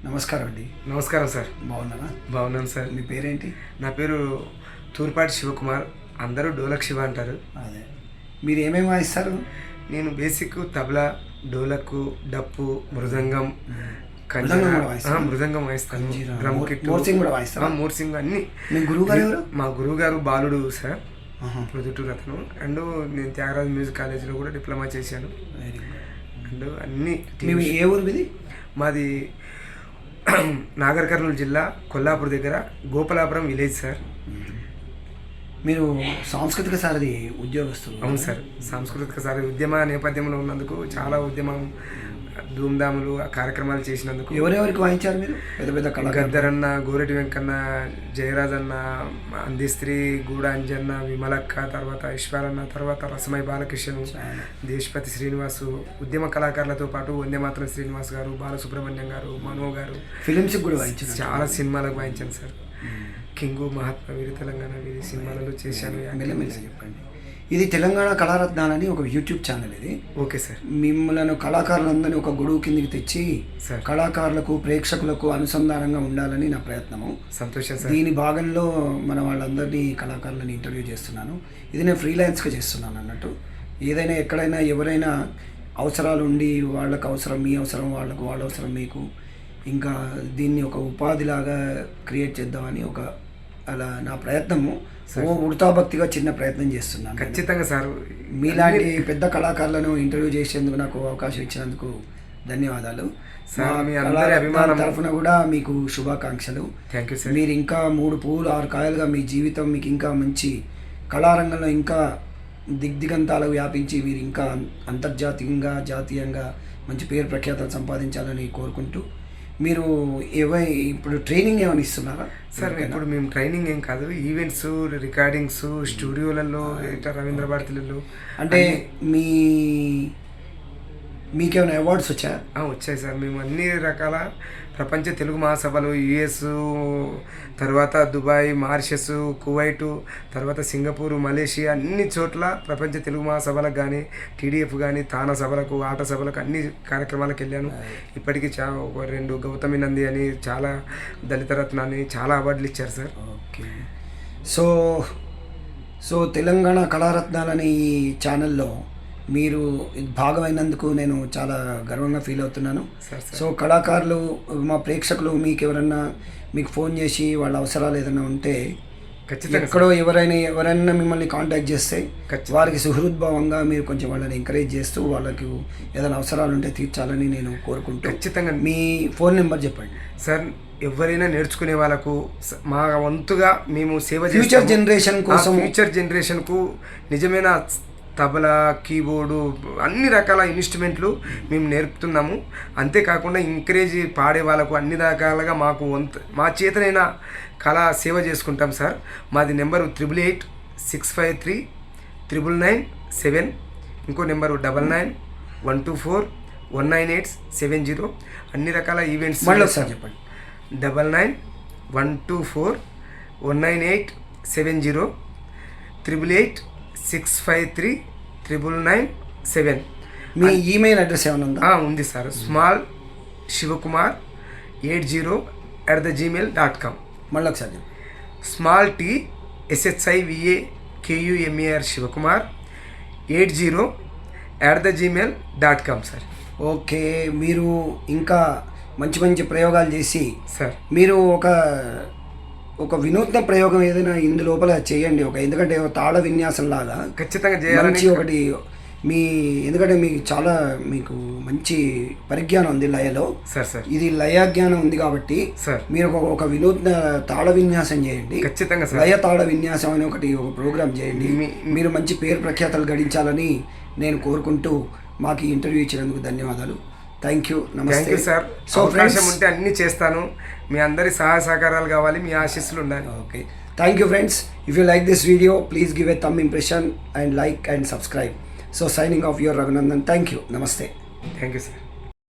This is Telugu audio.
నమస్కారం అండి. నమస్కారం సార్. బాగున్నారా? బాగున్నాను సార్. మీ పేరేంటి? నా పేరు తూర్పాటి శివకుమార్, అందరూ డోలక్ శివ అంటారు. అదే, మీరు ఏమేమి వాయిస్తారు? నేను బేసిక్ తబలా, డోలకు, డప్పు, మృదంగం, మృదంగం వాయిస్తాను. డ్రమ్ కిట్, మోర్సింగ్ కూడా వాయిస్తాను. మోర్సింగ్ అన్ని. మీ గురువు గారు ఎవరు? మా గురువు గారు బాలుడు సార్, ప్రొద్దుటూరు అతను. అండ్ నేను త్యాగరాజ్ మ్యూజిక్ కాలేజీలో కూడా డిప్లొమా చేశాను. అండ్ అన్ని. ఏ ఊరు మీది? మాది నాగర్ కర్నూలు జిల్లా, కొల్లాపూర్ దగ్గర గోపాలాపురం విలేజ్ సార్. మీరు సాంస్కృతిక సారథి ఉద్యోగస్తులు? అవును సార్. సాంస్కృతిక సారథి ఉద్యమ నేపథ్యంలో ఉన్నందుకు, చాలా ఉద్యమం ధూమ్ధాములు కార్యక్రమాలు చేసినందుకు. ఎవరెవరికి వాయించారు మీరు? పెద్ద పెద్ద గద్దరన్న, గోరెటి వెంకన్న, జయరాజన్న, అందిస్త్రీ, గూడ అంజన్న, విమలక్క, తర్వాత ఈశ్వరన్న, తర్వాత రసమై బాలకృష్ణ, దేశపతి శ్రీనివాసు, ఉద్యమ కళాకారులతో పాటు వందేమాతరం శ్రీనివాస్ గారు, బాలసుబ్రహ్మణ్యం గారు, మనో గారు. ఫిలిమ్స్ కూడా వాయించారు? చాలా సినిమాలకు వాయించాను సార్. కింగు, మహాత్మా వీరి తెలంగాణ వీరి సినిమాలలో చేశాను. చెప్పండి. ఇది తెలంగాణ కళారత్నాలని ఒక యూట్యూబ్ ఛానల్. ఇది ఓకే సార్. మిమ్మల్ని కళాకారులందరినీ ఒక గొడుగు కిందికి తెచ్చి కళాకారులకు, ప్రేక్షకులకు అనుసంధానంగా ఉండాలని నా ప్రయత్నము. సంతోషం సార్. దీని భాగంలో మన వాళ్ళందరినీ కళాకారులను ఇంటర్వ్యూ చేస్తున్నాను. ఇది నేను ఫ్రీలాన్స్గా చేస్తున్నాను అన్నట్టు. ఏదైనా ఎక్కడైనా ఎవరైనా అవసరాలు ఉండి, వాళ్ళకు అవసరం మీ అవసరం వాళ్ళకు, వాళ్ళ అవసరం మీకు, ఇంకా దీన్ని ఒక ఉపాధిలాగా క్రియేట్ చేద్దామని అలా నా ప్రయత్నము. ఉడతాభక్తిగా చిన్న ప్రయత్నం చేస్తున్నాను. ఖచ్చితంగా సార్. మీలాంటి పెద్ద కళాకారులను ఇంటర్వ్యూ చేసేందుకు నాకు అవకాశం ఇచ్చినందుకు ధన్యవాదాలు. తరఫున కూడా మీకు శుభాకాంక్షలు. Thank you sir. మీరు ఇంకా 3 పువ్వులు 6 కాయలుగా మీ జీవితం మీకు ఇంకా మంచి కళారంగంలో ఇంకా దిగ్దిగంతాలకు వ్యాపించి మీరు ఇంకా అంతర్జాతీయంగా, జాతీయంగా మంచి పేరు ప్రఖ్యాతలు సంపాదించాలని కోరుకుంటూ, మీరు ఇప్పుడు ట్రైనింగ్ ఏమైనా ఇస్తున్నారా సార్? ఇప్పుడు మేము ట్రైనింగ్ ఏం కాదు, ఈవెంట్స్, రికార్డింగ్స్, స్టూడియోలలో, రవీంద్ర భారతిలలో. అంటే మీకేమైనా అవార్డ్స్ వచ్చాయా? వచ్చాయి సార్. మేము అన్ని రకాల ప్రపంచ తెలుగు మహాసభలు, యుఎస్, తర్వాత దుబాయ్, మారిషస్, కువైటు, తర్వాత సింగపూరు, మలేషియా, అన్ని చోట్ల ప్రపంచ తెలుగు మహాసభలకు కానీ, టీడీఎఫ్ కానీ, తానా సభలకు, ఆట సభలకు, అన్ని కార్యక్రమాలకు వెళ్ళాను. ఇప్పటికీ ఒక 2 గౌతమి నంది అని, చాలా దళిత రత్నాన్ని, చాలా అవార్డులు ఇచ్చారు సార్. ఓకే. సో తెలంగాణ కళారత్నాలని ఈ ఛానల్లో మీరు భాగమైనందుకు నేను చాలా గర్వంగా ఫీల్ అవుతున్నాను. సో కళాకారులు, మా ప్రేక్షకులు మీకు ఫోన్ చేసి వాళ్ళ అవసరాలు ఏదైనా ఉంటే, ఎక్కడో ఎవరైనా మిమ్మల్ని కాంటాక్ట్ చేస్తే వారికి సుహృద్భావంగా మీరు కొంచెం వాళ్ళని ఎంకరేజ్ చేస్తూ వాళ్ళకి ఏదైనా అవసరాలు ఉంటే తీర్చాలని నేను కోరుకుంటూ. ఖచ్చితంగా. మీ ఫోన్ నెంబర్ చెప్పండి సార్. ఎవరైనా నేర్చుకునే వాళ్ళకు మా వంతుగా మేము సేవ ఫ్యూచర్ జనరేషన్ కోసం, ఫ్యూచర్ జనరేషన్కు నిజమైన తబలా, కీబోర్డు, అన్ని రకాల ఇన్స్ట్రుమెంట్లు మేము నేర్పుతున్నాము. అంతేకాకుండా ఎంకరేజ్ పాడే వాళ్ళకు అన్ని రకాలుగా మా చేతనైనా కళా సేవ చేసుకుంటాం సార్. మాది నెంబరు 8886539997, ఇంకో నెంబరు 9912419870. అన్ని రకాల ఈవెంట్స్. సార్ చెప్పండి. 9912419870, 8886539997. మీ ఈమెయిల్ అడ్రస్ ఏమైనా ఉందా? ఉంది సార్. smallshivkumar@gmail.com. మళ్ళీ ఒకసారి smalltshivkumar Shivakumar 80@gmail.com sir. Okay. మీరు ఇంకా మంచి ప్రయోగాలు చేసి సార్, మీరు ఒక వినూత్న ప్రయోగం ఏదైనా ఇందు లోపల చేయండి. ఎందుకంటే తాళ విన్యాసం లాగా ఖచ్చితంగా చేయాలని ఒకటి ఎందుకంటే మీకు మంచి పరిజ్ఞానం ఉంది లయలో. సార్ ఇది లయ జ్ఞానం ఉంది కాబట్టి సార్, మీరు ఒక వినూత్న తాళ విన్యాసం చేయండి. ఖచ్చితంగా లయ తాళ విన్యాసం అని ఒక ప్రోగ్రామ్ చేయండి. మీరు మంచి పేరు ప్రఖ్యాతలు గడించాలని నేను కోరుకుంటూ మాకు ఈ ఇంటర్వ్యూ ఇచ్చినందుకు ధన్యవాదాలు. Thank you. నమస్తే సార్. సో అవకాశం ఉంటే అన్నీ చేస్తాను. మీ అందరి సహాయ సహకారాలు కావాలి, మీ ఆశీస్సులు ఉండాలి. Okay. Thank you friends. If you like this video, please give a thumb impression and like and subscribe. So signing off, your Raghunandan. Thank you. Namaste. Thank you, sir.